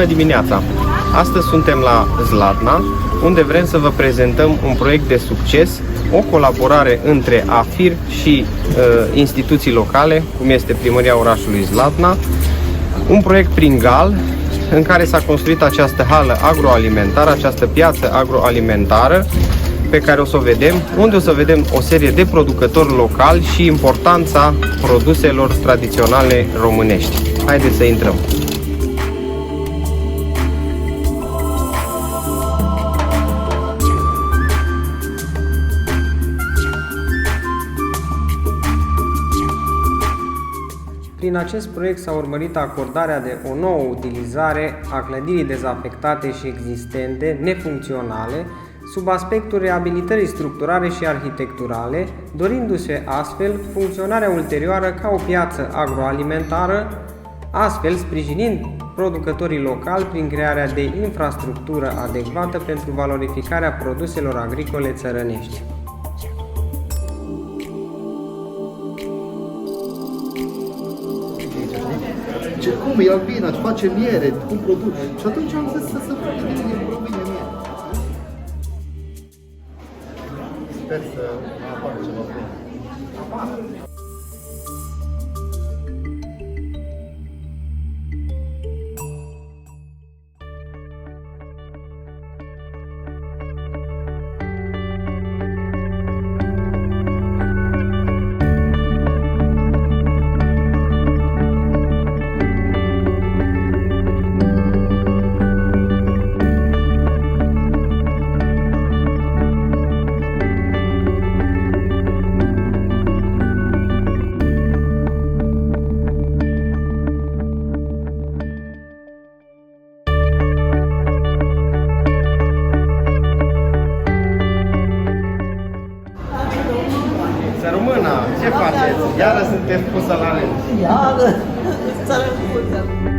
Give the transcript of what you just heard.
Bună dimineața! Astăzi suntem la Zlatna, unde vrem să vă prezentăm un proiect de succes, o colaborare între AFIR și instituții locale, cum este Primăria orașului Zlatna, un proiect prin GAL, în care s-a construit această hală agroalimentară, această piață agroalimentară, pe care o să o vedem, unde o să vedem o serie de producători locali și importanța produselor tradiționale românești. Haideți să intrăm! Prin acest proiect s-a urmărit acordarea de o nouă utilizare a clădirii dezafectate și existente, nefuncționale, sub aspectul reabilitării structurale și arhitecturale, dorindu-se astfel funcționarea ulterioară ca o piață agroalimentară, astfel sprijinind producătorii locali prin crearea de infrastructură adecvată pentru valorificarea produselor agricole țărănești. Ce, cum e albina, îți face miere, cum produci. Și atunci am zis să se facă din provine miere. Sper să apară ceva bun. Româna, ce faceți? Iară sunteți pusă la rând. Iară, țară.